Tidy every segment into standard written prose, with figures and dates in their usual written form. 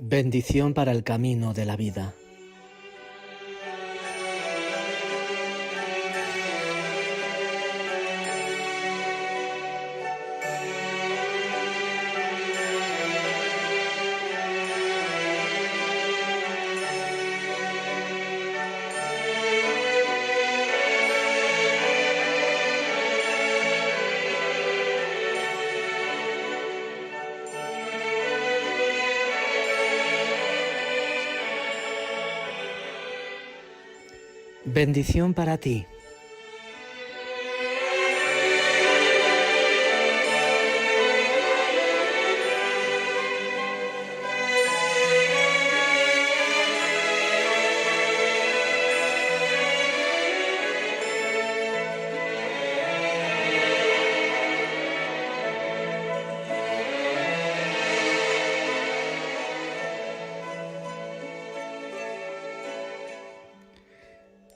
Bendición para el camino de la vida. Bendición para ti.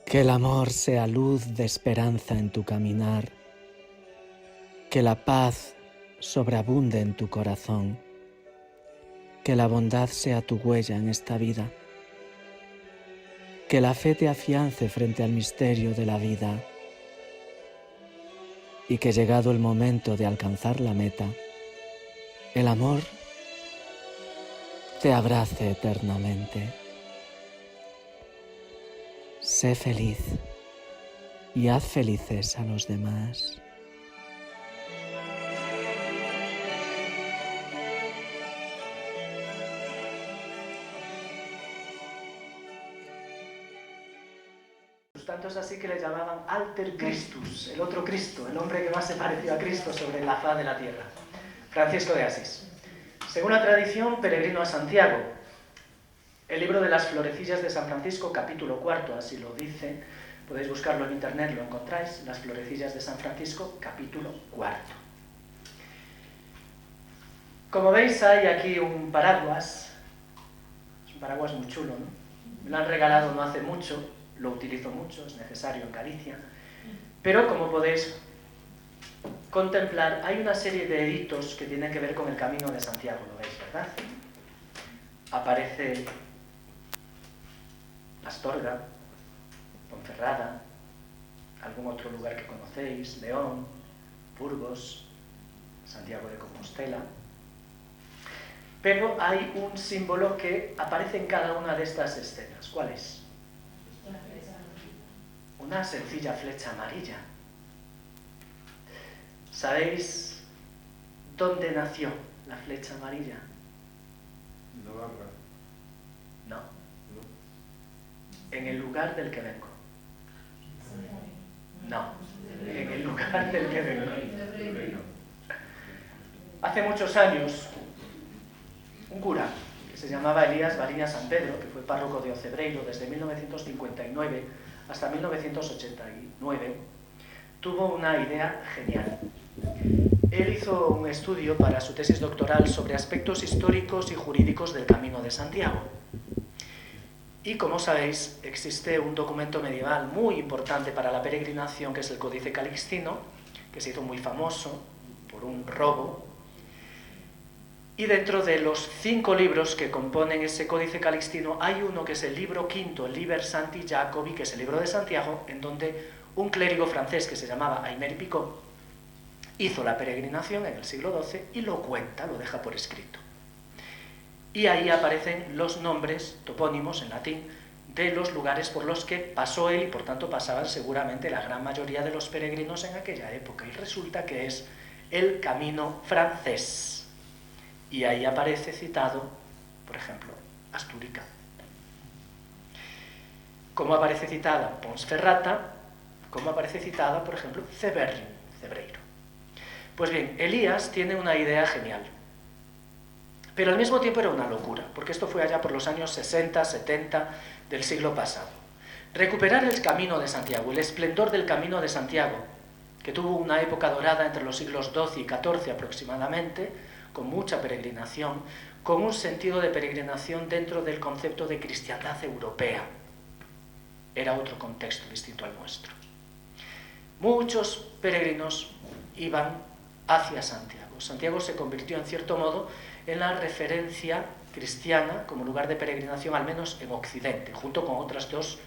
Que el amor sea luz de esperanza en tu caminar, que la paz sobreabunde en tu corazón, que la bondad sea tu huella en esta vida, que la fe te afiance frente al misterio de la vida y que llegado el momento de alcanzar la meta, el amor te abrace eternamente. Sé feliz y haz felices a los demás. Tanto es así que le llamaban Alter Christus, el otro Cristo, el hombre que más se pareció a Cristo sobre la faz de la tierra, Francisco de Asís. Según la tradición, peregrino a Santiago. El libro de las florecillas de San Francisco, capítulo 4, así lo dice, podéis buscarlo en internet, lo encontráis, las florecillas de San Francisco, capítulo 4. Como veis, hay aquí un paraguas, es un paraguas muy chulo, ¿no? Me lo han regalado no hace mucho, lo utilizo mucho, es necesario en Galicia, pero como podéis contemplar, hay una serie de hitos que tienen que ver con el camino de Santiago, ¿lo veis, verdad? Aparece Astorga, Ponferrada, algún otro lugar que conocéis, León, Burgos, Santiago de Compostela. Pero hay un símbolo que aparece en cada una de estas escenas. ¿Cuál es? Una sencilla flecha amarilla. ¿Sabéis dónde nació la flecha amarilla? Navarra. No. En el lugar del que vengo. No, en el lugar del que vengo. Hace muchos años, un cura que se llamaba Elías Variña San Pedro, que fue párroco de Ocebreiro desde 1959 hasta 1989, tuvo una idea genial. Él hizo un estudio para su tesis doctoral sobre aspectos históricos y jurídicos del Camino de Santiago. Y como sabéis, existe un documento medieval muy importante para la peregrinación, que es el Códice Calixtino, que se hizo muy famoso por un robo. Y dentro de los 5 libros que componen ese Códice Calixtino, hay uno que es el libro quinto, el Liber Sancti Jacobi, que es el libro de Santiago, en donde un clérigo francés que se llamaba Aymer Picot hizo la peregrinación en el siglo XII y lo cuenta, lo deja por escrito. Y ahí aparecen los nombres, topónimos en latín, de los lugares por los que pasó él y por tanto pasaban seguramente la gran mayoría de los peregrinos en aquella época. Y resulta que es el camino francés. Y ahí aparece citado, por ejemplo, Astúrica. Como aparece citada Ponsferrata, como aparece citada, por ejemplo, Ceberrium. Cebreiro. Pues bien, Elías tiene una idea genial, pero al mismo tiempo era una locura, porque esto fue allá por los años 60, 70 del siglo pasado. Recuperar el Camino de Santiago, el esplendor del Camino de Santiago, que tuvo una época dorada entre los siglos XII y XIV aproximadamente, con mucha peregrinación, con un sentido de peregrinación dentro del concepto de cristiandad europea. Era otro contexto distinto al nuestro. Muchos peregrinos iban hacia Santiago. Santiago se convirtió en cierto modo en la referencia cristiana como lugar de peregrinación, al menos en Occidente, junto con otras dos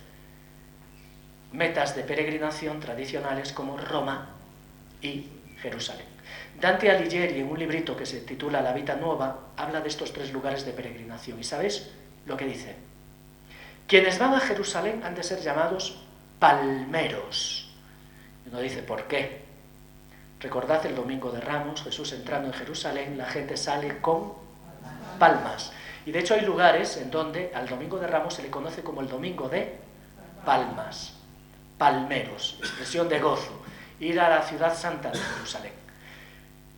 metas de peregrinación tradicionales como Roma y Jerusalén. Dante Alighieri, en un librito que se titula La Vita Nuova, habla de estos tres lugares de peregrinación. ¿Y sabéis lo que dice? Quienes van a Jerusalén han de ser llamados palmeros. Y uno dice, ¿por qué? Recordad el Domingo de Ramos, Jesús entrando en Jerusalén, la gente sale con palmas. Y de hecho hay lugares en donde al Domingo de Ramos se le conoce como el Domingo de Palmas. Palmeros, expresión de gozo, ir a la ciudad santa de Jerusalén.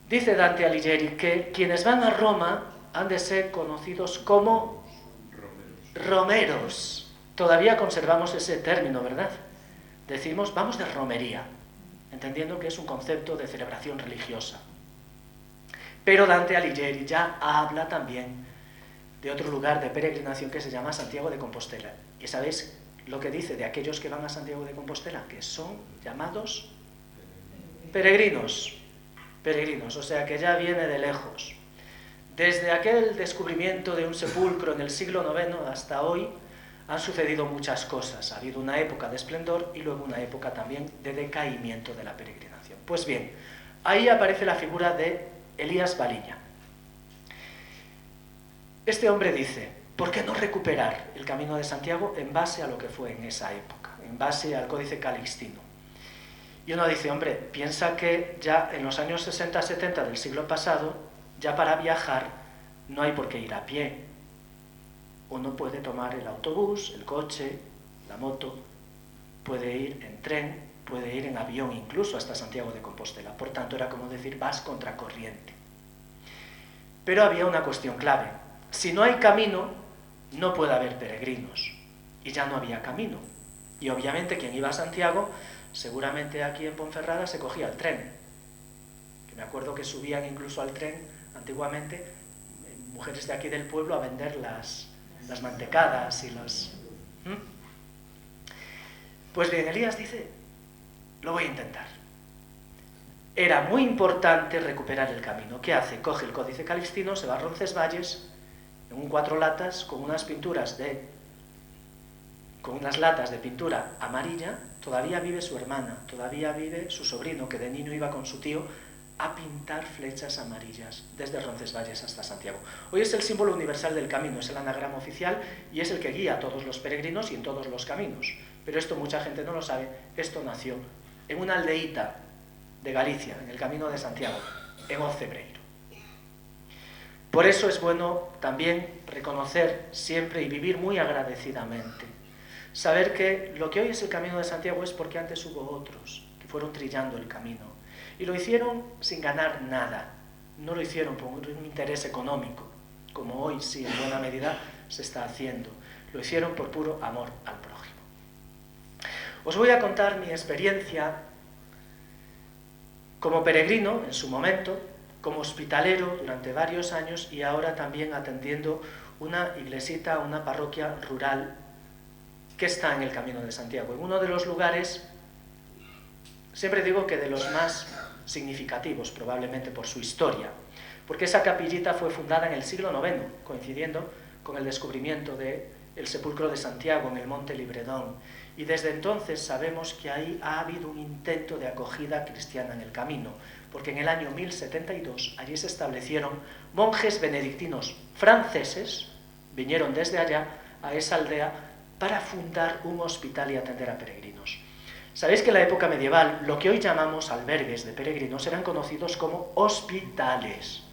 Dice Dante Alighieri que quienes van a Roma han de ser conocidos como romeros. Todavía conservamos ese término, ¿verdad? Decimos, vamos de romería, entendiendo que es un concepto de celebración religiosa. Pero Dante Alighieri ya habla también de otro lugar de peregrinación que se llama Santiago de Compostela. ¿Y sabéis lo que dice de aquellos que van a Santiago de Compostela? Que son llamados peregrinos. Peregrinos, o sea que ya viene de lejos. Desde aquel descubrimiento de un sepulcro en el siglo IX hasta hoy han sucedido muchas cosas. Ha habido una época de esplendor y luego una época también de decaimiento de la peregrinación. Pues bien, ahí aparece la figura de Elías Baliña. Este hombre dice, ¿por qué no recuperar el Camino de Santiago en base a lo que fue en esa época, en base al Códice Calixtino? Y uno dice, hombre, piensa que ya en los años 60-70 del siglo pasado, ya para viajar no hay por qué ir a pie. Uno puede tomar el autobús, el coche, la moto, puede ir en tren, puede ir en avión incluso hasta Santiago de Compostela. Por tanto, era como decir, vas contracorriente. Pero había una cuestión clave. Si no hay camino, no puede haber peregrinos. Y ya no había camino. Y obviamente quien iba a Santiago, seguramente aquí en Ponferrada se cogía el tren. Que me acuerdo que subían incluso al tren, antiguamente, mujeres de aquí del pueblo a vender las mantecadas y las... Pues bien, Elías dice, lo voy a intentar. Era muy importante recuperar el camino. ¿Qué hace? Coge el Códice Calixtino, se va a Roncesvalles, en un 4 latas, con unas latas de pintura amarilla. Todavía vive su hermana, todavía vive su sobrino, que de niño iba con su tío a pintar flechas amarillas desde Roncesvalles hasta Santiago. Hoy es el símbolo universal del camino, es el anagrama oficial y es el que guía a todos los peregrinos y en todos los caminos. Pero esto mucha gente no lo sabe, esto nació en una aldeíta de Galicia, en el Camino de Santiago, en O Cebreiro. Por eso es bueno también reconocer siempre y vivir muy agradecidamente. Saber que lo que hoy es el Camino de Santiago es porque antes hubo otros que fueron trillando el camino. Y lo hicieron sin ganar nada. No lo hicieron por un interés económico, como hoy sí, en buena medida, se está haciendo. Lo hicieron por puro amor al prójimo. Os voy a contar mi experiencia como peregrino en su momento, como hospitalero durante varios años y ahora también atendiendo una iglesita, una parroquia rural que está en el Camino de Santiago, en uno de los lugares, siempre digo que de los más significativos, probablemente por su historia, porque esa capillita fue fundada en el siglo IX, coincidiendo con el descubrimiento del sepulcro de Santiago en el Monte Libredón, y desde entonces sabemos que ahí ha habido un intento de acogida cristiana en el camino, porque en el año 1072 allí se establecieron monjes benedictinos franceses, vinieron desde allá a esa aldea para fundar un hospital y atender a peregrinos. Sabéis que en la época medieval lo que hoy llamamos albergues de peregrinos eran conocidos como hospitales.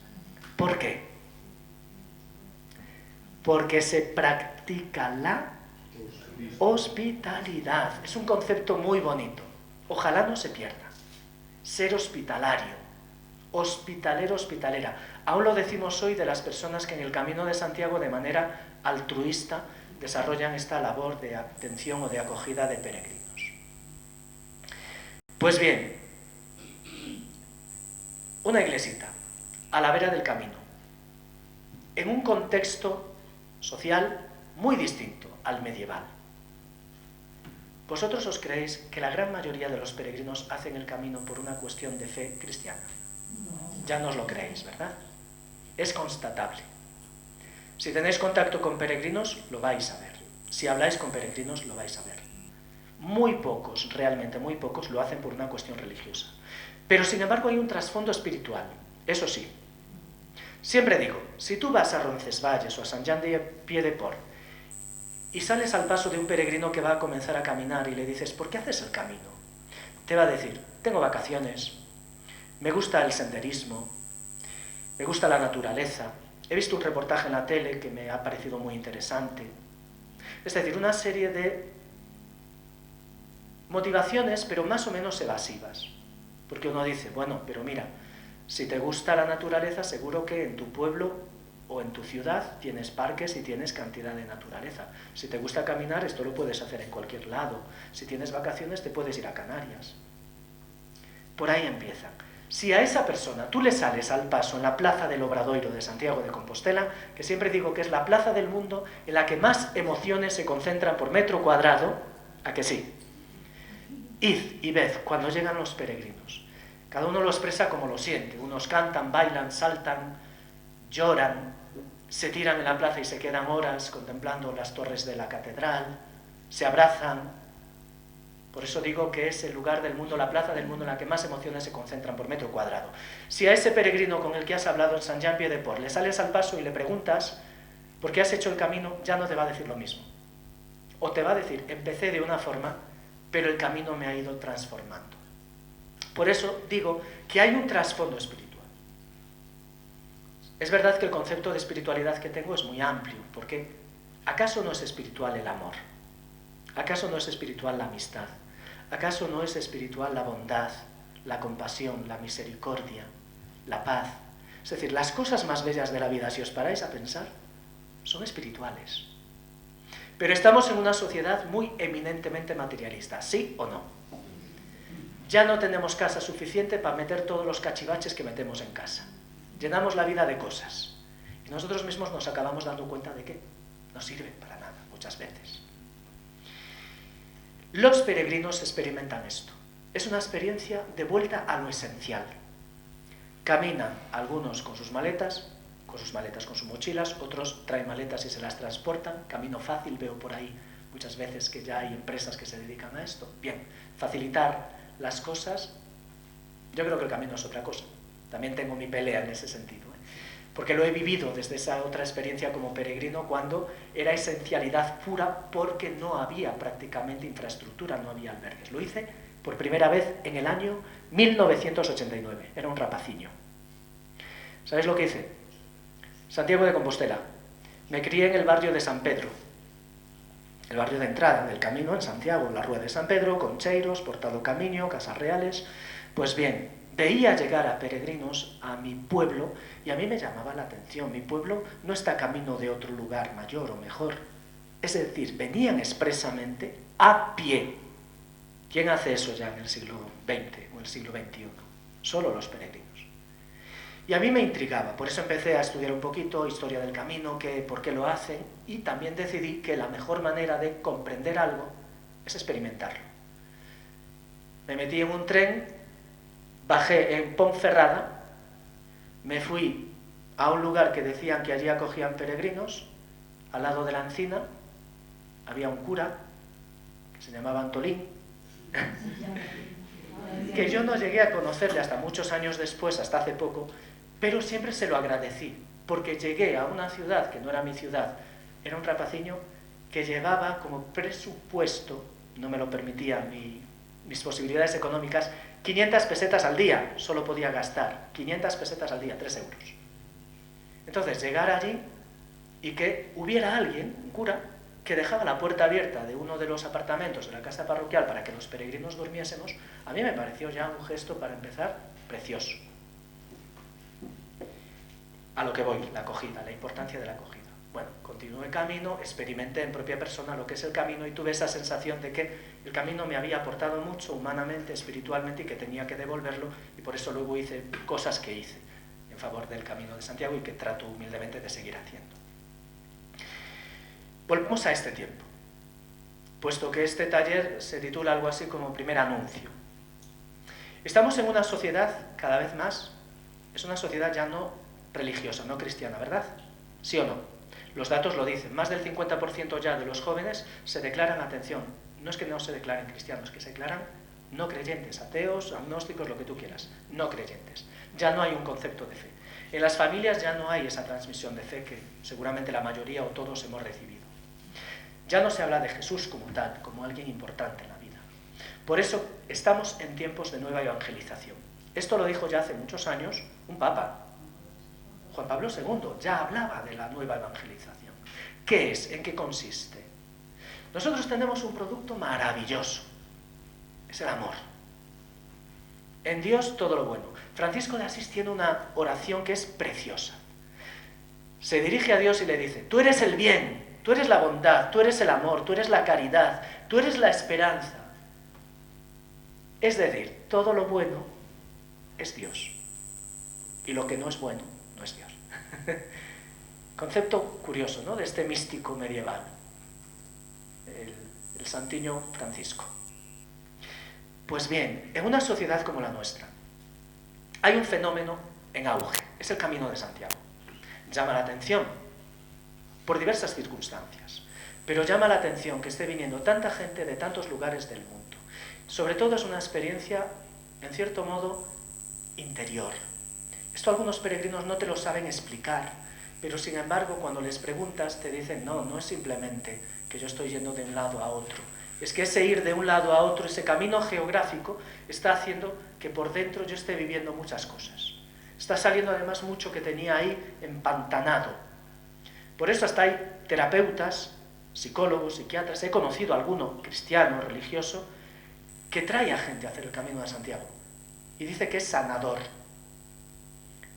¿Por qué? Porque se practica la hospitalidad. Es un concepto muy bonito. Ojalá no se pierda. ser hospitalario, hospitalero, hospitalera. Aún lo decimos hoy de las personas que en el Camino de Santiago de manera altruista desarrollan esta labor de atención o de acogida de peregrinos. Pues bien, una iglesita a la vera del camino, en un contexto social muy distinto al medieval. ¿Vosotros os creéis que la gran mayoría de los peregrinos hacen el camino por una cuestión de fe cristiana? Ya no os lo creéis, ¿verdad? Es constatable. Si tenéis contacto con peregrinos, lo vais a ver. Si habláis con peregrinos, lo vais a ver. Muy pocos, realmente muy pocos, lo hacen por una cuestión religiosa. Pero sin embargo hay un trasfondo espiritual, eso sí. Siempre digo, si tú vas a Roncesvalles o a Saint-Jean-de-Pied-de-Port y sales al paso de un peregrino que va a comenzar a caminar y le dices, ¿por qué haces el camino? Te va a decir, tengo vacaciones, me gusta el senderismo, me gusta la naturaleza, he visto un reportaje en la tele que me ha parecido muy interesante. Es decir, una serie de motivaciones, pero más o menos evasivas. Porque uno dice, bueno, pero mira, si te gusta la naturaleza, seguro que en tu pueblo o en tu ciudad tienes parques y tienes cantidad de naturaleza. Si te gusta caminar, esto lo puedes hacer en cualquier lado. Si tienes vacaciones, te puedes ir a Canarias. Por ahí empiezan. Si a esa persona tú le sales al paso en la plaza del Obradoiro de Santiago de Compostela, que siempre digo que es la plaza del mundo en la que más emociones se concentran por metro cuadrado, ¿a que sí? Id y ved cuando llegan los peregrinos. Cada uno lo expresa como lo siente. Unos cantan, bailan, saltan, lloran, se tiran en la plaza y se quedan horas contemplando las torres de la catedral, se abrazan. Por eso digo que es el lugar del mundo, la plaza del mundo en la que más emociones se concentran por metro cuadrado. Si a ese peregrino con el que has hablado en Saint-Jean-Pied-de-Port le sales al paso y le preguntas por qué has hecho el camino, ya no te va a decir lo mismo. O te va a decir, empecé de una forma, pero el camino me ha ido transformando. Por eso digo que hay un trasfondo espiritual. Es verdad que el concepto de espiritualidad que tengo es muy amplio, porque ¿acaso no es espiritual el amor? ¿Acaso no es espiritual la amistad? ¿Acaso no es espiritual la bondad, la compasión, la misericordia, la paz? Es decir, las cosas más bellas de la vida, si os paráis a pensar, son espirituales. Pero estamos en una sociedad muy eminentemente materialista, ¿sí o no? Ya no tenemos casa suficiente para meter todos los cachivaches que metemos en casa. Llenamos la vida de cosas. Y nosotros mismos nos acabamos dando cuenta de que no sirven para nada, muchas veces. Los peregrinos experimentan esto. Es una experiencia de vuelta a lo esencial. Caminan algunos con sus maletas, con sus mochilas, otros traen maletas y se las transportan. Camino fácil, veo por ahí muchas veces que ya hay empresas que se dedican a esto. Bien, facilitar las cosas, yo creo que el camino es otra cosa. También tengo mi pelea en ese sentido, porque lo he vivido desde esa otra experiencia como peregrino cuando era esencialidad pura porque no había prácticamente infraestructura, no había albergues. Lo hice por primera vez en el año 1989, era un rapaciño. ¿Sabéis lo que hice? Santiago de Compostela. Me crié en el barrio de San Pedro, el barrio de entrada del camino en Santiago, la Rúa de San Pedro, Concheiros, Portado Camiño, Casas Reales. Pues bien, veía llegar a peregrinos a mi pueblo y a mí me llamaba la atención. Mi pueblo no está camino de otro lugar mayor o mejor. Es decir, venían expresamente a pie. ¿Quién hace eso ya en el siglo XX o el siglo XXI? Solo los peregrinos. Y a mí me intrigaba, por eso empecé a estudiar un poquito historia del camino, por qué lo hacen, y también decidí que la mejor manera de comprender algo es experimentarlo. Me metí en un tren, bajé en Ponferrada, me fui a un lugar que decían que allí acogían peregrinos, al lado de la encina, había un cura, que se llamaba Antolín, que yo no llegué a conocerle hasta muchos años después, hasta hace poco, pero siempre se lo agradecí, porque llegué a una ciudad que no era mi ciudad, era un rapaciño que llevaba como presupuesto, no me lo permitía mis posibilidades económicas, 500 pesetas al día, solo podía gastar 500 pesetas al día, 3 euros. Entonces, llegar allí y que hubiera alguien, un cura, que dejaba la puerta abierta de uno de los apartamentos de la casa parroquial para que los peregrinos durmiésemos, a mí me pareció ya un gesto, para empezar, precioso. A lo que voy, la acogida, la importancia de la acogida. Bueno, continué el camino, experimenté en propia persona lo que es el camino y tuve esa sensación de que el camino me había aportado mucho humanamente, espiritualmente, y que tenía que devolverlo, y por eso luego hice cosas que hice en favor del Camino de Santiago y que trato humildemente de seguir haciendo. Volvemos a este tiempo, puesto que este taller se titula algo así como Primer Anuncio. Estamos en una sociedad cada vez más, es una sociedad ya no religiosa, no cristiana, ¿verdad? ¿Sí o no? Los datos lo dicen, más del 50% ya de los jóvenes se declaran, atención, no es que no se declaren cristianos, que se declaran no creyentes, ateos, agnósticos, lo que tú quieras, no creyentes. Ya no hay un concepto de fe. En las familias ya no hay esa transmisión de fe que seguramente la mayoría o todos hemos recibido. Ya no se habla de Jesús como tal, como alguien importante en la vida. Por eso estamos en tiempos de nueva evangelización. Esto lo dijo ya hace muchos años un papa. Juan Pablo II ya hablaba de la nueva evangelización. ¿Qué es? ¿En qué consiste? Nosotros tenemos un producto maravilloso. Es el amor. En Dios todo lo bueno. Francisco de Asís tiene una oración que es preciosa. Se dirige a Dios y le dice: tú eres el bien, tú eres la bondad, tú eres el amor, tú eres la caridad, tú eres la esperanza. Es decir, todo lo bueno es Dios. Y lo que no es bueno no es Dios. Concepto curioso, ¿no?, de este místico medieval, el santiño Francisco. Pues bien, en una sociedad como la nuestra hay un fenómeno en auge, es el Camino de Santiago. Llama la atención por diversas circunstancias, pero llama la atención que esté viniendo tanta gente de tantos lugares del mundo. Sobre todo es una experiencia, en cierto modo, interior. Esto algunos peregrinos no te lo saben explicar, pero sin embargo cuando les preguntas te dicen: no es simplemente que yo estoy yendo de un lado a otro. Es que ese ir de un lado a otro, ese camino geográfico, está haciendo que por dentro yo esté viviendo muchas cosas. Está saliendo además mucho que tenía ahí empantanado. Por eso hasta hay terapeutas, psicólogos, psiquiatras, he conocido a alguno cristiano, religioso, que trae a gente a hacer el Camino de Santiago y dice que es sanador,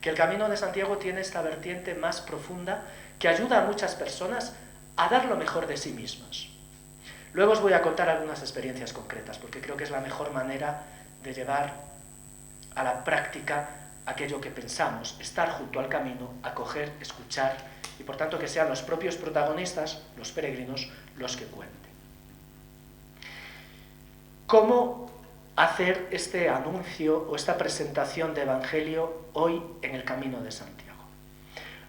que el Camino de Santiago tiene esta vertiente más profunda que ayuda a muchas personas a dar lo mejor de sí mismas. Luego os voy a contar algunas experiencias concretas, porque creo que es la mejor manera de llevar a la práctica aquello que pensamos, estar junto al camino, acoger, escuchar, y por tanto que sean los propios protagonistas, los peregrinos, los que cuenten. ¿Cómo hacer este anuncio o esta presentación de Evangelio hoy en el Camino de Santiago?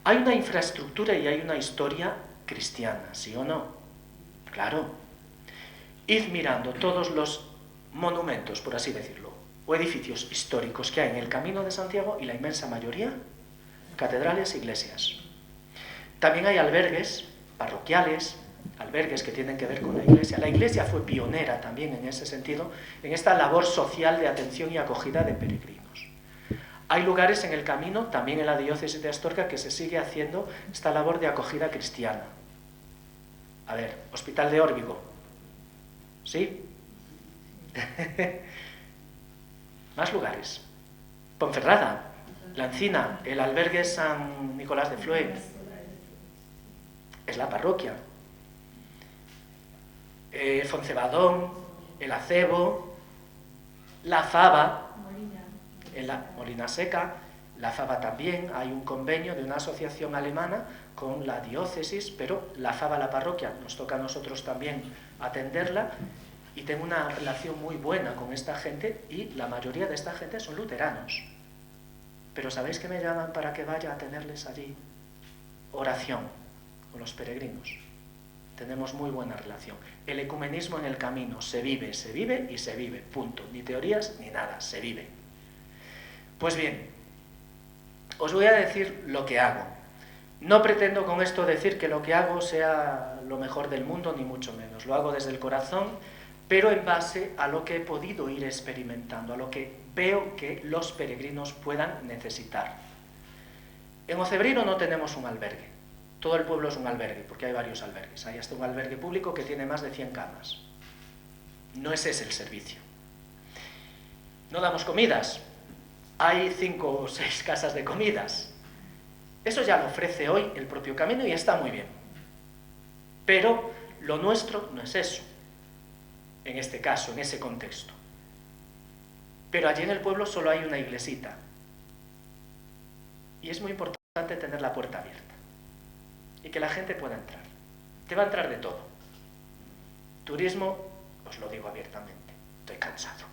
Hay una infraestructura y hay una historia cristiana, ¿sí o no? Claro. Id mirando todos los monumentos, por así decirlo, o edificios históricos que hay en el Camino de Santiago, y la inmensa mayoría, catedrales e iglesias. También hay albergues parroquiales, albergues que tienen que ver con la iglesia. La iglesia fue pionera también en ese sentido, en esta labor social de atención y acogida de peregrinos. Hay lugares en el camino, también en la diócesis de Astorga, que se sigue haciendo esta labor de acogida cristiana. A ver, Hospital de Órbigo, ¿sí? Más lugares. Ponferrada, La Encina, el albergue San Nicolás de Flué, es la parroquia. Foncebadón, el Acebo, La Faba, en la Molina Seca, La Faba también, hay un convenio de una asociación alemana con la diócesis, pero La Faba, la parroquia, nos toca a nosotros también atenderla, y tengo una relación muy buena con esta gente, y la mayoría de esta gente son luteranos. Pero ¿sabéis que me llaman para que vaya a tenerles allí? Oración con los peregrinos. Tenemos muy buena relación. El ecumenismo en el camino se vive y se vive, punto. Ni teorías ni nada, se vive. Pues bien, os voy a decir lo que hago. No pretendo con esto decir que lo que hago sea lo mejor del mundo, ni mucho menos. Lo hago desde el corazón, pero en base a lo que he podido ir experimentando, a lo que veo que los peregrinos puedan necesitar. En Ocebreiro no tenemos un albergue. todo el pueblo es un albergue, porque hay varios albergues. Hay hasta un albergue público que tiene más de 100 camas. No ese es el servicio. No damos comidas. Hay 5 o 6 casas de comidas. Eso ya lo ofrece hoy el propio camino y está muy bien. Pero lo nuestro no es eso, en este caso, en ese contexto. Pero allí en el pueblo solo hay una iglesita. Y es muy importante tener la puerta abierta. Y que la gente pueda entrar. Te va a entrar de todo. Turismo, os lo digo abiertamente, estoy cansado.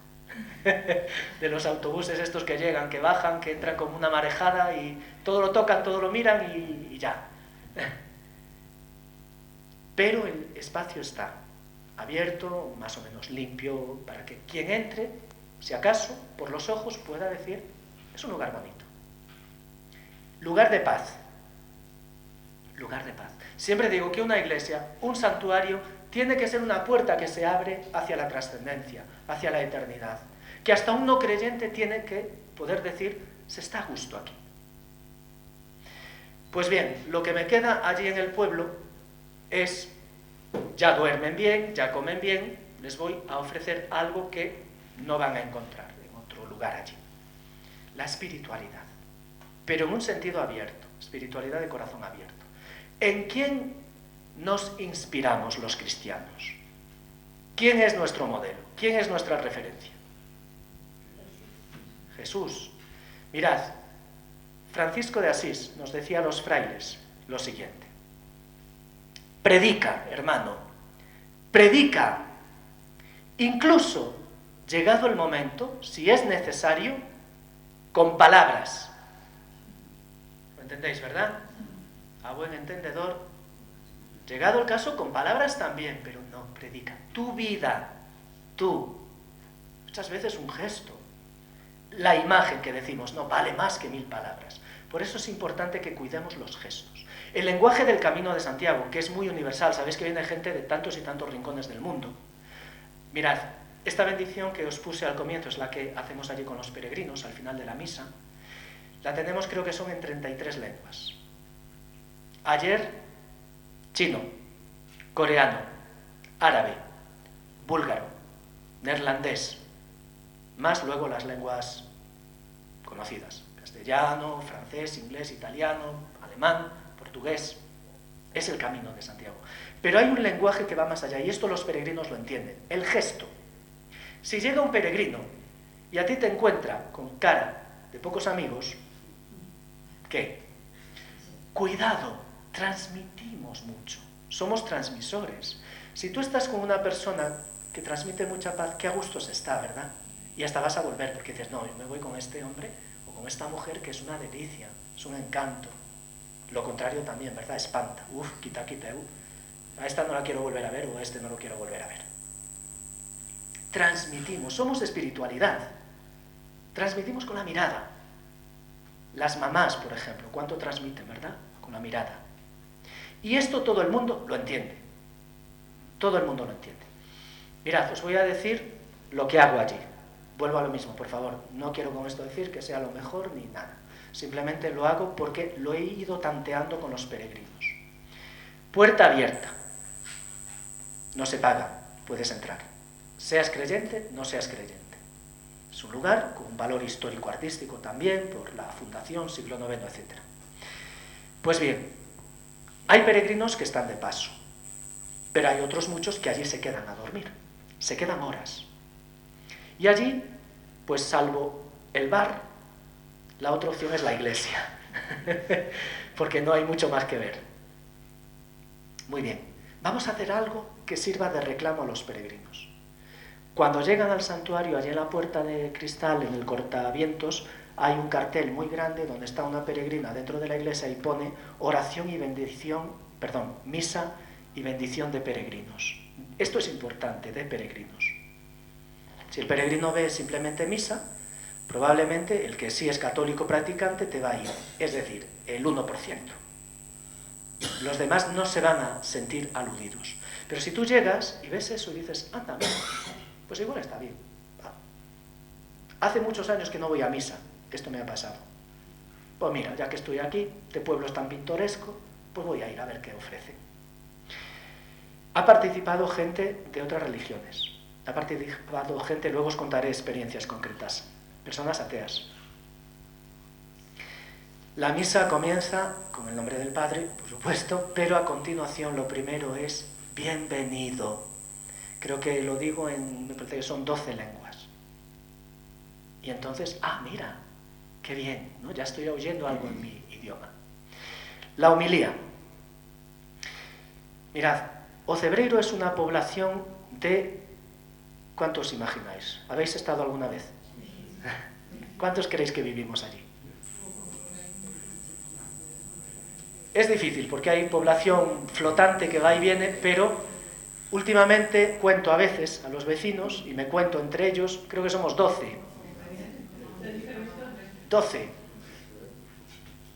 De los autobuses estos que llegan, que bajan, que entran como una marejada y todo lo tocan, todo lo miran y ya. Pero el espacio está abierto, más o menos limpio, para que quien entre, si acaso, por los ojos pueda decir, es un lugar bonito. Lugar de paz. Lugar de paz. Siempre digo que una iglesia, un santuario, tiene que ser una puerta que se abre hacia la trascendencia, hacia la eternidad. Que hasta un no creyente tiene que poder decir, se está a gusto aquí. Pues bien, lo que me queda allí en el pueblo es, ya duermen bien, ya comen bien, les voy a ofrecer algo que no van a encontrar en otro lugar allí. La espiritualidad, pero en un sentido abierto, espiritualidad de corazón abierto. ¿En quién nos inspiramos los cristianos? ¿Quién es nuestro modelo? ¿Quién es nuestra referencia? Jesús. Mirad, Francisco de Asís nos decía a los frailes lo siguiente. Predica, hermano, predica. Incluso, llegado el momento, si es necesario, con palabras. ¿Lo entendéis, verdad? A buen entendedor, llegado el caso, con palabras también, pero no, predica. Tu vida, tú. Muchas veces un gesto. La imagen que decimos no vale más que 1000 palabras. Por eso es importante que cuidemos los gestos. El lenguaje del Camino de Santiago, que es muy universal, sabéis que viene gente de tantos y tantos rincones del mundo. Mirad, esta bendición que os puse al comienzo es la que hacemos allí con los peregrinos al final de la misa. La tenemos, creo que son en 33 lenguas. Ayer, chino, coreano, árabe, búlgaro, neerlandés, más luego las lenguas conocidas, castellano, francés, inglés, italiano, alemán, portugués. Es el Camino de Santiago. Pero hay un lenguaje que va más allá, y esto los peregrinos lo entienden, el gesto. Si llega un peregrino y a ti te encuentra con cara de pocos amigos, ¿qué? Cuidado, transmitimos mucho, somos transmisores. Si tú estás con una persona que transmite mucha paz, qué a gusto se está, ¿verdad? Y hasta vas a volver, porque dices, no, yo me voy con este hombre o con esta mujer que es una delicia, es un encanto. Lo contrario también, ¿verdad? Espanta. Quita, a esta no la quiero volver a ver o a este no lo quiero volver a ver. Transmitimos, somos de espiritualidad. Transmitimos con la mirada. Las mamás, por ejemplo, ¿cuánto transmiten, verdad? Con la mirada. Y esto todo el mundo lo entiende. Todo el mundo lo entiende. Mirad, os voy a decir lo que hago allí. Vuelvo a lo mismo, por favor. No quiero con esto decir que sea lo mejor ni nada. Simplemente lo hago porque lo he ido tanteando con los peregrinos. Puerta abierta. No se paga, puedes entrar. Seas creyente, no seas creyente. Es un lugar con un valor histórico-artístico también, por la fundación, siglo IX, etc. Pues bien, hay peregrinos que están de paso, pero hay otros muchos que allí se quedan a dormir, se quedan horas. Y allí, pues salvo el bar, la otra opción es la iglesia, porque no hay mucho más que ver. Muy bien, vamos a hacer algo que sirva de reclamo a los peregrinos. Cuando llegan al santuario, allí en la puerta de cristal, en el cortavientos, hay un cartel muy grande donde está una peregrina dentro de la iglesia y pone oración y bendición, misa y bendición de peregrinos. Esto es importante, de peregrinos. Si el peregrino ve simplemente misa, probablemente el que sí es católico practicante te va a ir, es decir, el 1%. Los demás no se van a sentir aludidos. Pero si tú llegas y ves eso y dices, anda, mira, pues igual está bien. Hace muchos años que no voy a misa, esto me ha pasado. Pues mira, ya que estoy aquí, este pueblo es tan pintoresco, pues voy a ir a ver qué ofrece. Ha participado gente de otras religiones, ha participado gente, luego os contaré experiencias concretas, personas ateas. La misa comienza con el nombre del Padre, por supuesto, pero a continuación lo primero es bienvenido. Creo que lo digo me parece que son 12 lenguas. Y entonces, mira, qué bien, ¿no? Ya estoy oyendo algo en mi idioma. La homilía. Mirad, Ocebreiro es una población de... ¿Cuántos imagináis? ¿Habéis estado alguna vez? ¿Cuántos creéis que vivimos allí? Es difícil porque hay población flotante que va y viene, pero últimamente cuento a veces a los vecinos y me cuento entre ellos, creo que somos 12. 12.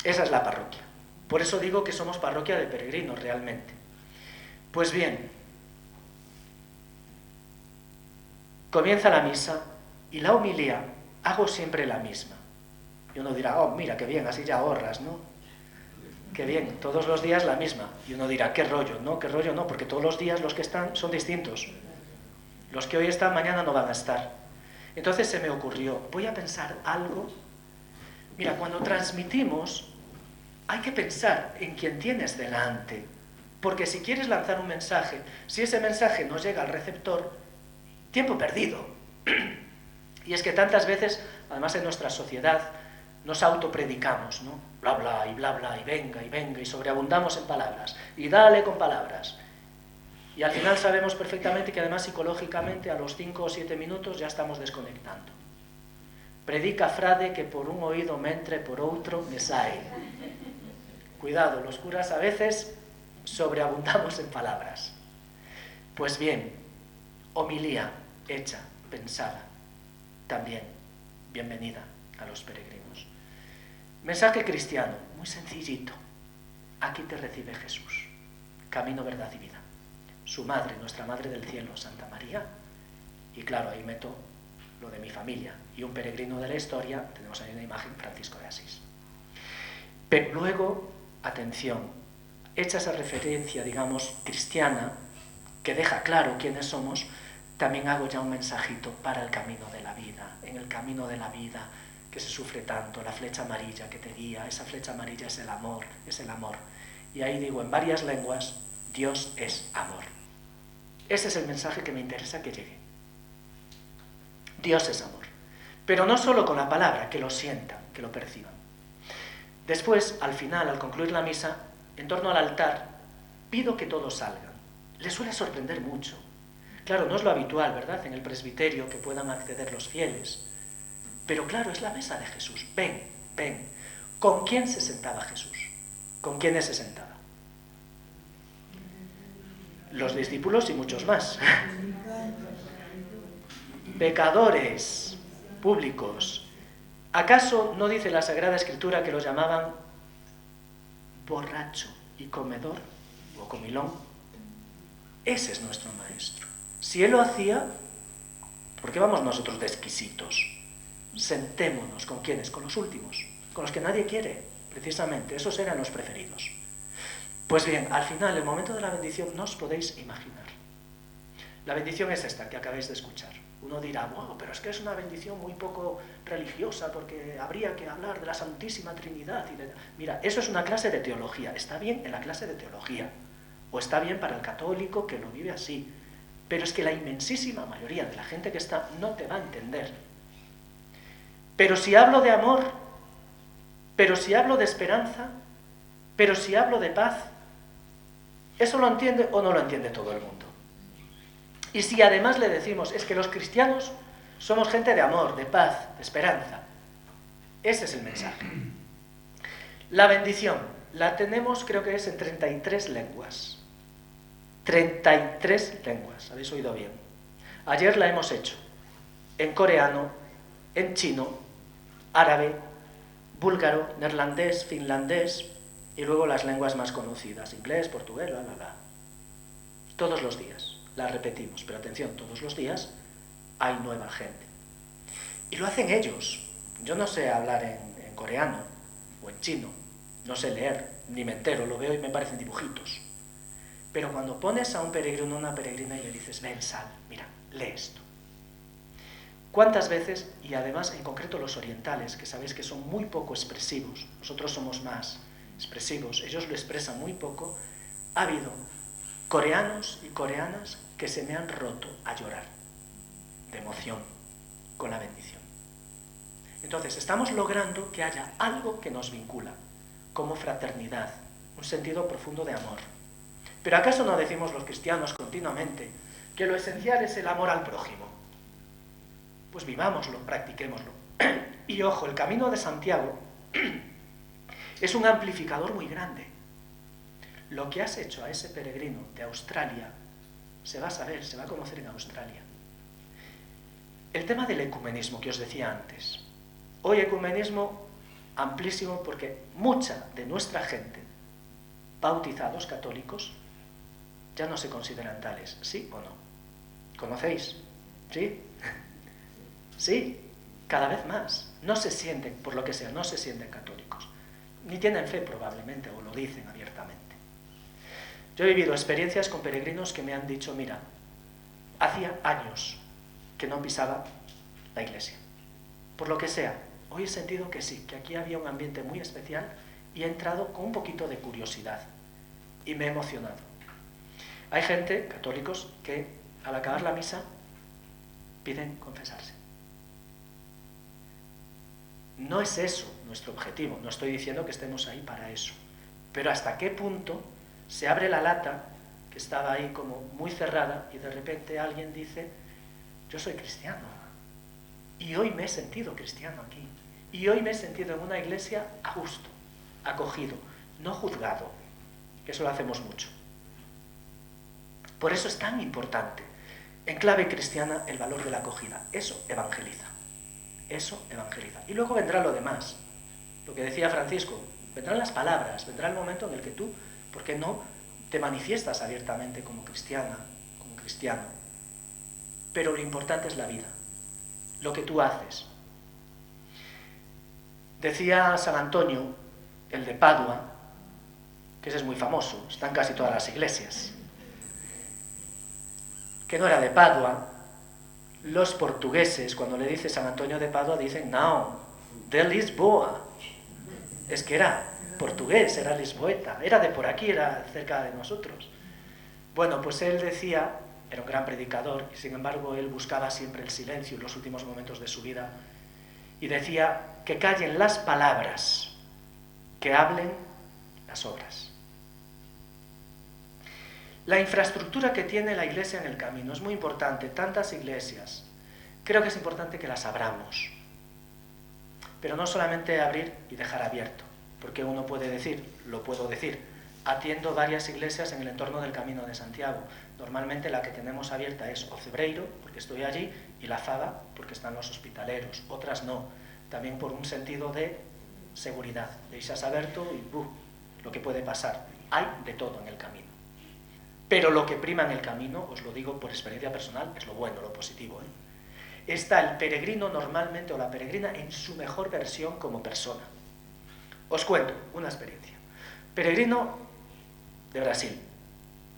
Esa es la parroquia. Por eso digo que somos parroquia de peregrinos realmente. Pues bien, comienza la misa y la homilía hago siempre la misma. Y uno dirá, mira, qué bien, así ya ahorras, ¿no? Qué bien, todos los días la misma. Y uno dirá, qué rollo, no, porque todos los días los que están son distintos. Los que hoy están, mañana no van a estar. Entonces se me ocurrió, voy a pensar algo. Mira, cuando transmitimos, hay que pensar en quien tienes delante. Porque si quieres lanzar un mensaje, si ese mensaje no llega al receptor, tiempo perdido. Y es que tantas veces, además en nuestra sociedad, nos autopredicamos, ¿no? Bla, bla, y venga, y sobreabundamos en palabras, y dale con palabras. Y al final sabemos perfectamente que además psicológicamente a los 5 o 7 minutos ya estamos desconectando. Predica frade que por un oído me entre, por otro me sae. Cuidado, los curas a veces sobreabundamos en palabras. Pues bien, homilía hecha, pensada, también bienvenida a los peregrinos. Mensaje cristiano, muy sencillito. Aquí te recibe Jesús, camino, verdad y vida. Su madre, nuestra Madre del Cielo, Santa María. Y claro, ahí meto lo de mi familia. Y un peregrino de la historia, tenemos ahí una imagen, Francisco de Asís. Pero luego, atención, hecha esa referencia, digamos, cristiana, que deja claro quiénes somos, también hago ya un mensajito para el camino de la vida. En el camino de la vida que se sufre tanto, la flecha amarilla que te guía, esa flecha amarilla es el amor, es el amor. Y ahí digo en varias lenguas, Dios es amor. Ese es el mensaje que me interesa que llegue. Dios es amor. Pero no solo con la palabra, que lo sientan, que lo perciban. Después, al final, al concluir la misa, en torno al altar, pido que todos salgan. Les suele sorprender mucho. Claro, no es lo habitual, ¿verdad?, en el presbiterio que puedan acceder los fieles. Pero claro, es la mesa de Jesús. Ven, ven. ¿Con quién se sentaba Jesús? ¿Con quiénes se sentaba? Los discípulos y muchos más. Pecadores públicos. ¿Acaso no dice la Sagrada Escritura que lo llamaban borracho y comedor o comilón? Ese es nuestro maestro. Si él lo hacía, ¿por qué vamos nosotros de exquisitos? Sentémonos. ¿Con quiénes? Con los últimos, con los que nadie quiere, precisamente. Esos eran los preferidos. Pues bien, al final, el momento de la bendición, no os podéis imaginar. La bendición es esta que acabáis de escuchar. Uno dirá, wow, pero es que es una bendición muy poco religiosa porque habría que hablar de la Santísima Trinidad. Mira, eso es una clase de teología. Está bien en la clase de teología. O está bien para el católico que lo vive así. Pero es que la inmensísima mayoría de la gente que está no te va a entender. Pero si hablo de amor, pero si hablo de esperanza, pero si hablo de paz, ¿eso lo entiende o no lo entiende todo el mundo? Y si además le decimos, es que los cristianos somos gente de amor, de paz, de esperanza. Ese es el mensaje. La bendición la tenemos, creo que es en 33 lenguas. 33 lenguas, habéis oído bien. Ayer la hemos hecho en coreano, en chino, árabe, búlgaro, neerlandés, finlandés y luego las lenguas más conocidas, inglés, portugués, bla, bla, bla. Todos los días la repetimos, pero atención, todos los días hay nueva gente. Y lo hacen ellos. Yo no sé hablar en coreano o en chino, no sé leer, ni me entero, lo veo y me parecen dibujitos. Pero cuando pones a un peregrino o una peregrina y le dices, ven, sal, mira, lee esto. ¿Cuántas veces, y además en concreto los orientales, que sabéis que son muy poco expresivos, nosotros somos más expresivos, ellos lo expresan muy poco, ha habido coreanos y coreanas que se me han roto a llorar, de emoción, con la bendición. Entonces, estamos logrando que haya algo que nos vincula, como fraternidad, un sentido profundo de amor. ¿Pero acaso no decimos los cristianos continuamente que lo esencial es el amor al prójimo? Pues vivámoslo, practiquémoslo. Y ojo, el Camino de Santiago es un amplificador muy grande. Lo que has hecho a ese peregrino de Australia se va a saber, se va a conocer en Australia. El tema del ecumenismo que os decía antes. Hoy ecumenismo amplísimo porque mucha de nuestra gente, bautizados católicos, ya no se consideran tales, ¿sí o no? ¿Conocéis? ¿Sí? Sí, cada vez más. No se sienten, por lo que sea, no se sienten católicos. Ni tienen fe probablemente, o lo dicen abiertamente. Yo he vivido experiencias con peregrinos que me han dicho, mira, hacía años que no pisaba la iglesia. Por lo que sea, hoy he sentido que sí, que aquí había un ambiente muy especial y he entrado con un poquito de curiosidad y me he emocionado. Hay gente, católicos, que al acabar la misa piden confesarse. No es eso nuestro objetivo, no estoy diciendo que estemos ahí para eso, pero hasta qué punto se abre la lata, que estaba ahí como muy cerrada, y de repente alguien dice, yo soy cristiano, y hoy me he sentido cristiano aquí, y hoy me he sentido en una iglesia a gusto, acogido, no juzgado, que eso lo hacemos mucho. Por eso es tan importante, en clave cristiana, el valor de la acogida. Eso evangeliza. Eso evangeliza. Y luego vendrá lo demás. Lo que decía Francisco, vendrán las palabras, vendrá el momento en el que tú, ¿por qué no?, te manifiestas abiertamente como cristiana, como cristiano. Pero lo importante es la vida, lo que tú haces. Decía San Antonio, el de Padua, que ese es muy famoso, está en casi todas las iglesias, que no era de Padua. Los portugueses, cuando le dice San Antonio de Padua, dicen, no, de Lisboa. Es que era portugués, era lisboeta, era de por aquí, era cerca de nosotros. Bueno, pues él decía, era un gran predicador, y sin embargo él buscaba siempre el silencio en los últimos momentos de su vida, y decía que callen las palabras, que hablen las obras. La infraestructura que tiene la iglesia en el camino es muy importante, tantas iglesias. Creo que es importante que las abramos. Pero no solamente abrir y dejar abierto, porque uno puede decir, lo puedo decir, atiendo varias iglesias en el entorno del Camino de Santiago. Normalmente la que tenemos abierta es Ocebreiro, porque estoy allí, y La Fada, porque están los hospitaleros. Otras no, también por un sentido de seguridad. Deixa aberto y lo que puede pasar. Hay de todo en el camino. Pero lo que prima en el camino, os lo digo por experiencia personal, es lo bueno, lo positivo. Está el peregrino normalmente, o la peregrina, en su mejor versión como persona. Os cuento una experiencia. Peregrino de Brasil.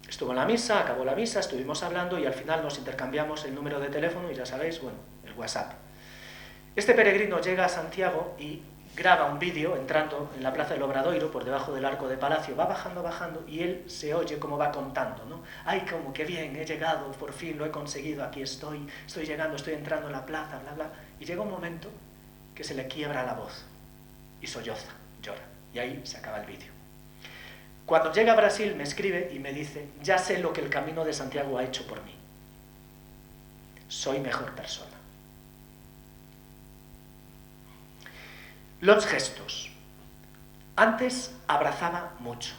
Estuvo en la misa, acabó la misa, estuvimos hablando y al final nos intercambiamos el número de teléfono y ya sabéis, bueno, el WhatsApp. Este peregrino llega a Santiago y graba un vídeo entrando en la plaza del Obradoiro, por debajo del arco de Palacio, va bajando y él se oye como va contando, ¿no? Ay, como que bien, he llegado, por fin lo he conseguido, aquí estoy llegando, estoy entrando en la plaza, bla, bla. Y llega un momento que se le quiebra la voz y solloza, llora, y ahí se acaba el vídeo. Cuando llega a Brasil me escribe y me dice, ya sé lo que el Camino de Santiago ha hecho por mí. Soy mejor persona. Los gestos. Antes abrazaba mucho,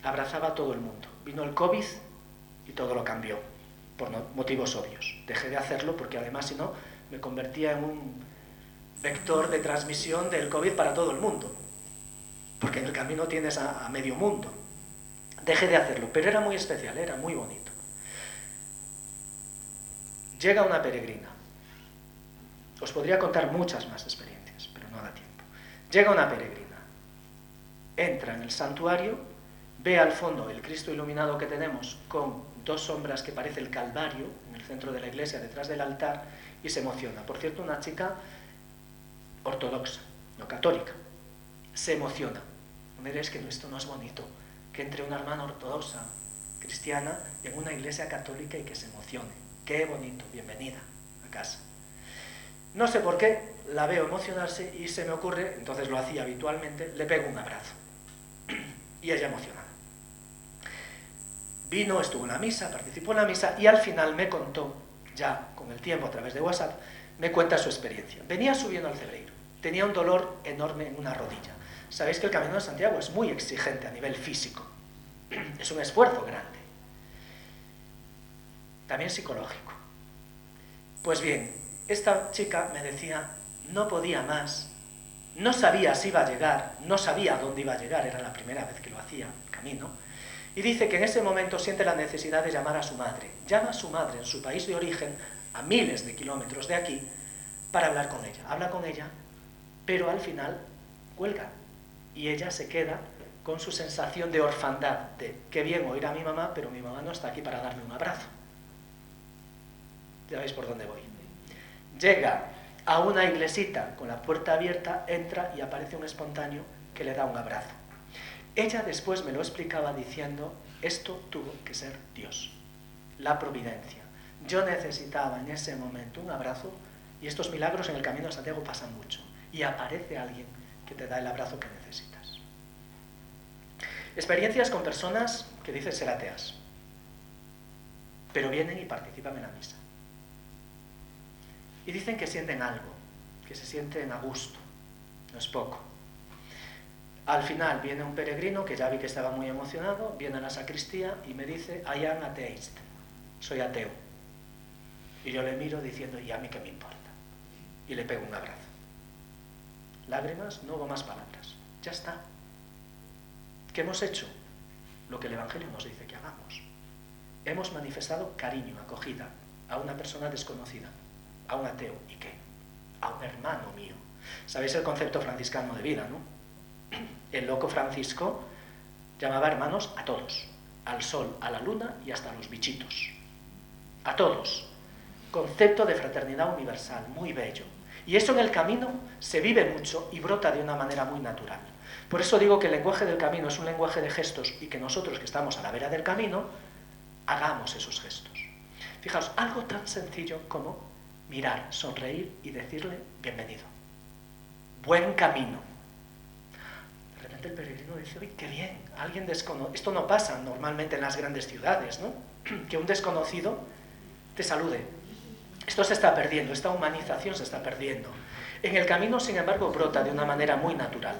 abrazaba a todo el mundo. Vino el COVID y todo lo cambió, por motivos obvios. Dejé de hacerlo porque además, si no, me convertía en un vector de transmisión del COVID para todo el mundo. Porque en el camino tienes a medio mundo. Dejé de hacerlo, pero era muy especial, era muy bonito. Llega una peregrina. Os podría contar muchas más experiencias, pero no da tiempo. Llega una peregrina entra en el santuario, ve al fondo el Cristo iluminado que tenemos con dos sombras que parece el Calvario en el centro de la iglesia, detrás del altar, y se emociona. Por cierto, una chica ortodoxa, no católica, se emociona. No me diréis que esto no es bonito, que entre una hermana ortodoxa cristiana en una iglesia católica y que se emocione. Qué bonito, bienvenida a casa. No sé por qué, la veo emocionarse y se me ocurre, entonces lo hacía habitualmente, le pego un abrazo. Y ella emocionada. Vino, estuvo en la misa, participó en la misa y al final me contó, ya con el tiempo a través de WhatsApp, me cuenta su experiencia. Venía subiendo al Cebreiro, tenía un dolor enorme en una rodilla. Sabéis que el Camino de Santiago es muy exigente a nivel físico, es un esfuerzo grande, también psicológico. Pues bien, esta chica me decía, no podía más, no sabía si iba a llegar, no sabía a dónde iba a llegar, era la primera vez que lo hacía, el camino, y dice que en ese momento siente la necesidad de llamar a su madre. Llama a su madre en su país de origen, a miles de kilómetros de aquí, para hablar con ella. Habla con ella, pero al final cuelga, y ella se queda con su sensación de orfandad, de qué bien oír a mi mamá, pero mi mamá no está aquí para darme un abrazo. Ya veis por dónde voy. Llega a una iglesita con la puerta abierta, entra y aparece un espontáneo que le da un abrazo. Ella después me lo explicaba diciendo, esto tuvo que ser Dios, la providencia. Yo necesitaba en ese momento un abrazo y estos milagros en el Camino de Santiago pasan mucho y aparece alguien que te da el abrazo que necesitas. Experiencias con personas que dicen ser ateas, pero vienen y participan en la misa. Y dicen que sienten algo, que se sienten a gusto, no es poco. Al final viene un peregrino, que ya vi que estaba muy emocionado, viene a la sacristía y me dice, I am atheist, soy ateo. Y yo le miro diciendo, ¿y a mí qué me importa? Y le pego un abrazo. Lágrimas, no hubo más palabras, ya está. ¿Qué hemos hecho? Lo que el Evangelio nos dice que hagamos. Hemos manifestado cariño, acogida a una persona desconocida, a un ateo. ¿Y qué? A un hermano mío. ¿Sabéis el concepto franciscano de vida, no? El loco Francisco llamaba hermanos a todos, al sol, a la luna y hasta a los bichitos. A todos. Concepto de fraternidad universal, muy bello. Y eso en el camino se vive mucho y brota de una manera muy natural. Por eso digo que el lenguaje del camino es un lenguaje de gestos y que nosotros que estamos a la vera del camino, hagamos esos gestos. Fijaos, algo tan sencillo como mirar, sonreír y decirle bienvenido. Buen camino. De repente el peregrino dice, uy, qué bien, alguien desconocido. Esto no pasa normalmente en las grandes ciudades, ¿no? Que un desconocido te salude. Esto se está perdiendo, esta humanización se está perdiendo. En el camino, sin embargo, brota de una manera muy natural.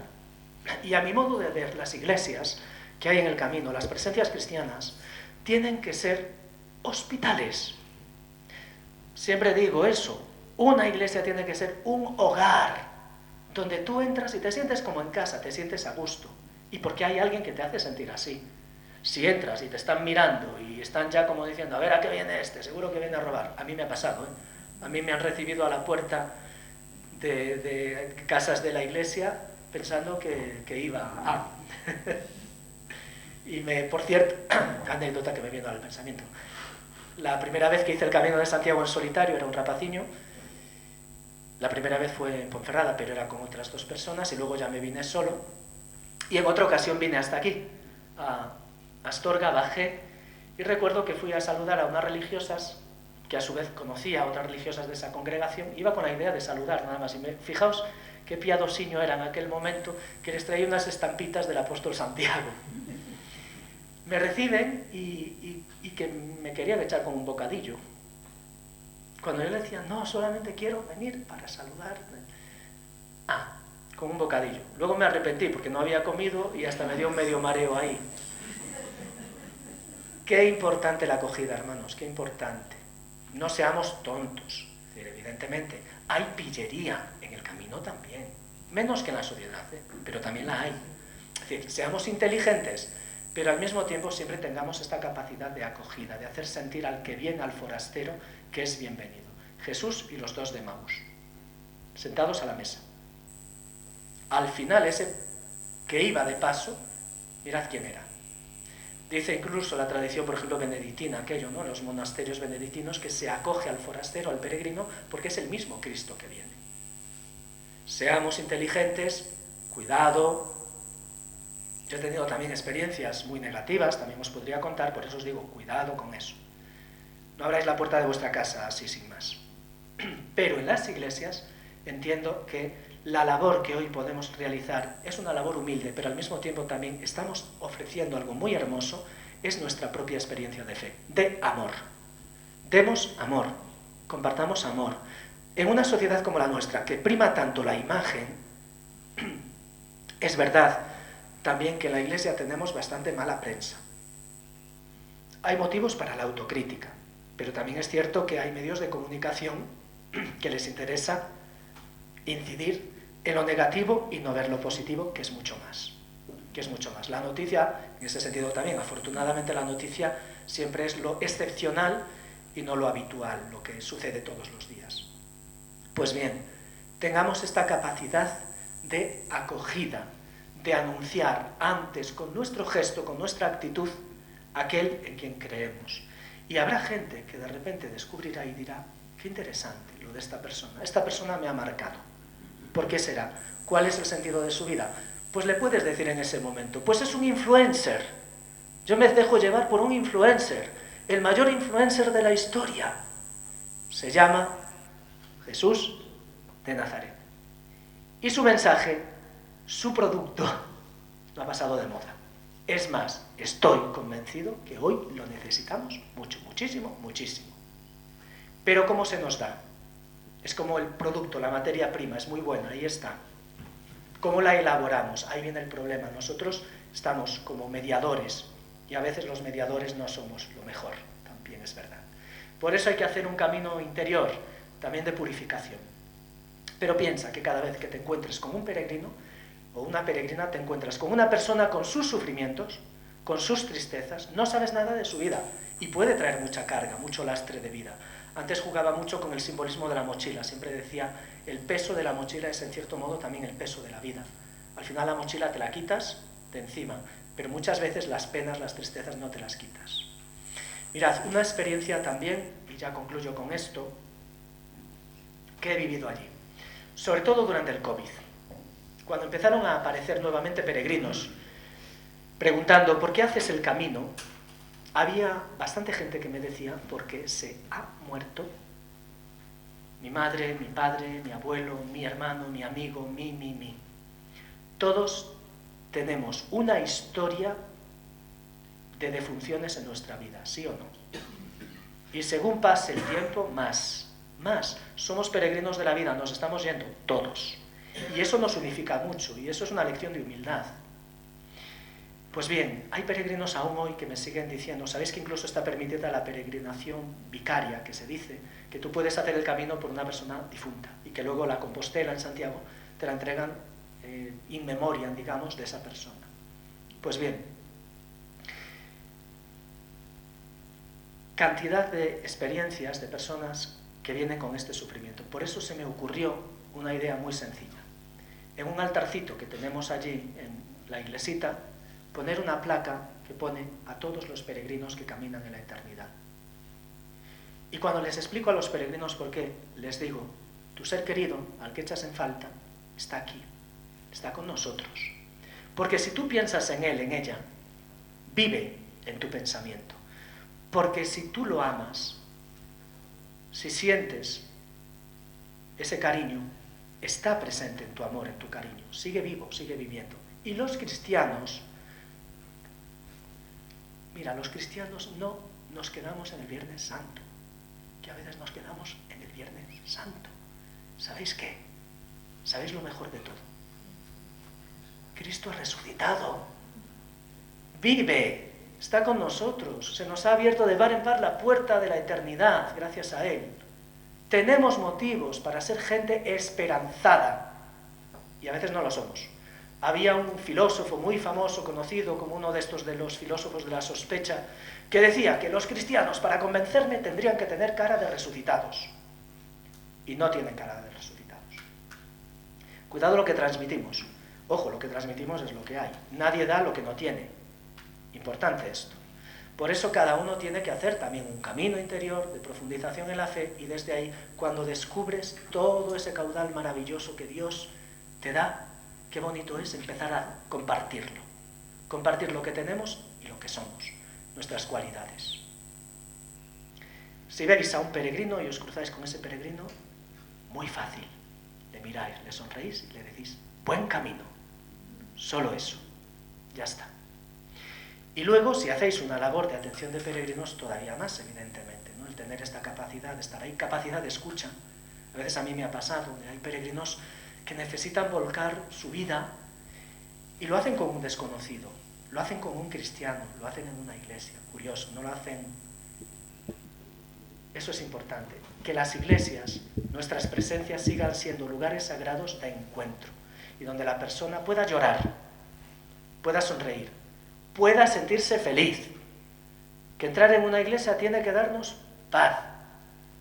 Y a mi modo de ver, las iglesias que hay en el camino, las presencias cristianas, tienen que ser hospitales. Siempre digo eso, una iglesia tiene que ser un hogar, donde tú entras y te sientes como en casa, te sientes a gusto, y porque hay alguien que te hace sentir así. Si entras y te están mirando y están ya como diciendo, a ver, ¿a qué viene este? Seguro que viene a robar. A mí me ha pasado, ¿eh? A mí me han recibido a la puerta de casas de la iglesia pensando que iba a... Y por cierto, anécdota que me viene al pensamiento. La primera vez que hice el Camino de Santiago en solitario, era un rapaciño. La primera vez fue en Ponferrada, pero era con otras 2 personas, y luego ya me vine solo. Y en otra ocasión vine hasta aquí, a Astorga, bajé, y recuerdo que fui a saludar a unas religiosas, que a su vez conocía a otras religiosas de esa congregación. Iba con la idea de saludar, nada más. Y fijaos qué piadosiño era en aquel momento, que les traía unas estampitas del apóstol Santiago. Me reciben y que me querían echar con un bocadillo. Cuando yo le decía, no, solamente quiero venir para saludar. Con un bocadillo. Luego me arrepentí porque no había comido y hasta me dio un medio mareo ahí. Qué importante la acogida, hermanos, qué importante. No seamos tontos. Es decir, evidentemente, hay pillería en el camino también. Menos que en la sociedad, pero también la hay. Es decir, seamos inteligentes, pero al mismo tiempo siempre tengamos esta capacidad de acogida, de hacer sentir al que viene, al forastero, que es bienvenido. Jesús y los 2 de Emaús, sentados a la mesa. Al final ese que iba de paso, mirad quién era. Dice incluso la tradición, por ejemplo, benedictina, aquello, ¿no? Los monasterios benedictinos, que se acoge al forastero, al peregrino, porque es el mismo Cristo que viene. Seamos inteligentes, cuidado. Yo he tenido también experiencias muy negativas, también os podría contar, por eso os digo, cuidado con eso. No abráis la puerta de vuestra casa así sin más. Pero en las iglesias entiendo que la labor que hoy podemos realizar es una labor humilde, pero al mismo tiempo también estamos ofreciendo algo muy hermoso, es nuestra propia experiencia de fe, de amor. Demos amor, compartamos amor. En una sociedad como la nuestra, que prima tanto la imagen, es verdad también que en la iglesia tenemos bastante mala prensa. Hay motivos para la autocrítica, pero también es cierto que hay medios de comunicación que les interesa incidir en lo negativo y no ver lo positivo, que es mucho más. La noticia, en ese sentido también, afortunadamente la noticia siempre es lo excepcional y no lo habitual, lo que sucede todos los días. Pues bien, tengamos esta capacidad de acogida, de anunciar antes con nuestro gesto, con nuestra actitud, aquel en quien creemos. Y habrá gente que de repente descubrirá y dirá, qué interesante lo de esta persona me ha marcado. ¿Por qué será? ¿Cuál es el sentido de su vida? Pues le puedes decir en ese momento, pues es un influencer. Yo me dejo llevar por un influencer, el mayor influencer de la historia. Se llama Jesús de Nazaret. Y su mensaje, su producto, no ha pasado de moda. Es más, estoy convencido que hoy lo necesitamos mucho, muchísimo, muchísimo. Pero ¿cómo se nos da? Es como el producto, la materia prima, es muy buena, ahí está. ¿Cómo la elaboramos? Ahí viene el problema. Nosotros estamos como mediadores y a veces los mediadores no somos lo mejor, también es verdad. Por eso hay que hacer un camino interior, también de purificación. Pero piensa que cada vez que te encuentres con un peregrino o una peregrina, te encuentras con una persona con sus sufrimientos, con sus tristezas, no sabes nada de su vida y puede traer mucha carga, mucho lastre de vida. Antes jugaba mucho con el simbolismo de la mochila, siempre decía, el peso de la mochila es en cierto modo también el peso de la vida. Al final la mochila te la quitas de encima, pero muchas veces las penas, las tristezas no te las quitas. Mirad, una experiencia también, y ya concluyo con esto, que he vivido allí, sobre todo durante el COVID, cuando empezaron a aparecer nuevamente peregrinos, preguntando, ¿por qué haces el camino? Había bastante gente que me decía, porque se ha muerto mi madre, mi padre, mi abuelo, mi hermano, mi amigo, mi. Todos tenemos una historia de defunciones en nuestra vida, ¿sí o no? Y según pase el tiempo, más. Somos peregrinos de la vida, nos estamos yendo todos. Y eso nos unifica mucho, y eso es una lección de humildad. Pues bien, hay peregrinos aún hoy que me siguen diciendo, ¿sabéis que incluso está permitida la peregrinación vicaria, que se dice, que tú puedes hacer el camino por una persona difunta y que luego la Compostela en Santiago te la entregan in memoriam, digamos, de esa persona? Pues bien, cantidad de experiencias de personas que vienen con este sufrimiento. Por eso se me ocurrió una idea muy sencilla. En un altarcito que tenemos allí en la iglesita, poner una placa que pone a todos los peregrinos que caminan en la eternidad. Y cuando les explico a los peregrinos por qué, les digo, tu ser querido, al que echas en falta, está aquí, está con nosotros. Porque si tú piensas en él, en ella, vive en tu pensamiento. Porque si tú lo amas, si sientes ese cariño, está presente en tu amor, en tu cariño, sigue vivo, sigue viviendo. Y los cristianos, mira, los cristianos no nos quedamos en el Viernes Santo, que a veces nos quedamos en el Viernes Santo. ¿Sabéis qué? ¿Sabéis lo mejor de todo? Cristo ha resucitado, vive, está con nosotros, se nos ha abierto de par en par la puerta de la eternidad, gracias a Él. Tenemos motivos para ser gente esperanzada, y a veces no lo somos. Había un filósofo muy famoso, conocido como uno de estos de los filósofos de la sospecha, que decía que los cristianos, para convencerme, tendrían que tener cara de resucitados. Y no tienen cara de resucitados. Cuidado lo que transmitimos, Ojo, lo que transmitimos es lo que hay. Nadie da lo que no tiene. Importante esto. Por eso cada uno tiene que hacer también un camino interior de profundización en la fe, y desde ahí, cuando descubres todo ese caudal maravilloso que Dios te da, qué bonito es empezar a compartirlo. Compartir lo que tenemos y lo que somos, nuestras cualidades. Si veis a un peregrino y os cruzáis con ese peregrino, muy fácil. Le miráis, le sonreís y le decís, buen camino. Solo eso. Ya está. Y luego, si hacéis una labor de atención de peregrinos, todavía más, evidentemente, ¿no? El tener esta capacidad de estar ahí, capacidad de escucha. A veces a mí me ha pasado, hay peregrinos que necesitan volcar su vida y lo hacen con un desconocido, lo hacen con un cristiano, lo hacen en una iglesia. Curioso, no lo hacen... Eso es importante, que las iglesias, nuestras presencias, sigan siendo lugares sagrados de encuentro y donde la persona pueda llorar, pueda sonreír, pueda sentirse feliz. Que entrar en una iglesia tiene que darnos paz,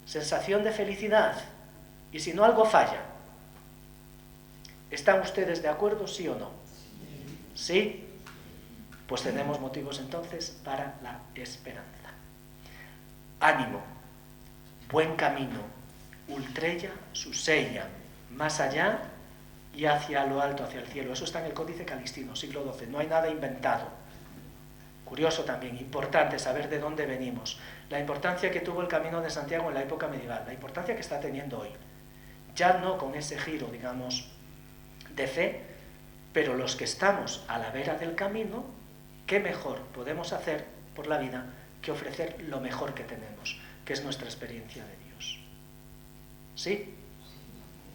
sensación de felicidad, y si no, algo falla. ¿Están ustedes de acuerdo, sí o no? ¿Sí? Pues tenemos motivos entonces para la esperanza. Ánimo, buen camino, ultrella susella, más allá y hacia lo alto, hacia el cielo. Eso está en el Códice Calixtino, siglo XII, no hay nada inventado. Curioso también, importante saber de dónde venimos, la importancia que tuvo el Camino de Santiago en la época medieval, la importancia que está teniendo hoy. Ya no con ese giro, digamos, de fe, pero los que estamos a la vera del camino, ¿qué mejor podemos hacer por la vida que ofrecer lo mejor que tenemos, que es nuestra experiencia de Dios? ¿Sí?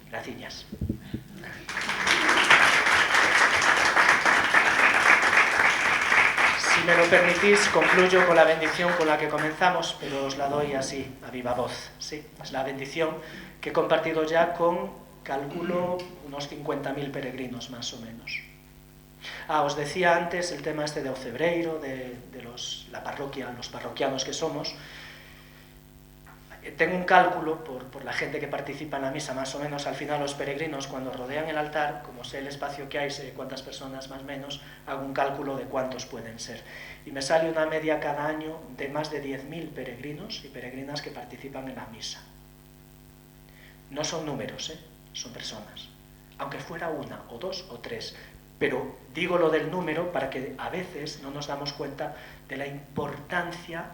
Gracias. Si me lo permitís, concluyo con la bendición con la que comenzamos, pero os la doy así, a viva voz. ¿Sí? Es la bendición que he compartido ya con, calculo, unos 50.000 peregrinos más o menos. Os decía antes el tema este de Ocebreiro, de la parroquia, los parroquianos que somos. Tengo un cálculo por la gente que participa en la misa, más o menos al final los peregrinos cuando rodean el altar, como sé el espacio que hay, sé cuántas personas más o menos, hago un cálculo de cuántos pueden ser. Y me sale una media cada año de más de 10.000 peregrinos y peregrinas que participan en la misa. No son números, son personas. Aunque fuera una, o dos, o tres. Pero digo lo del número para que a veces no nos damos cuenta de la importancia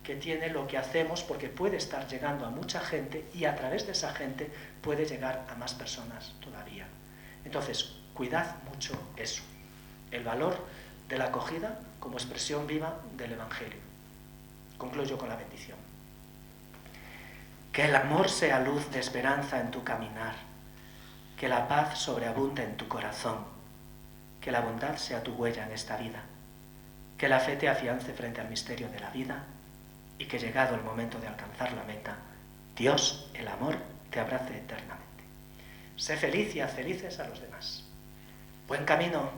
que tiene lo que hacemos, porque puede estar llegando a mucha gente y a través de esa gente puede llegar a más personas todavía. Entonces, cuidad mucho eso, el valor de la acogida como expresión viva del Evangelio. Concluyo con la bendición. Que el amor sea luz de esperanza en tu caminar, que la paz sobreabunde en tu corazón, que la bondad sea tu huella en esta vida, que la fe te afiance frente al misterio de la vida, y que llegado el momento de alcanzar la meta, Dios, el amor, te abrace eternamente. Sé feliz y haz felices a los demás. Buen camino.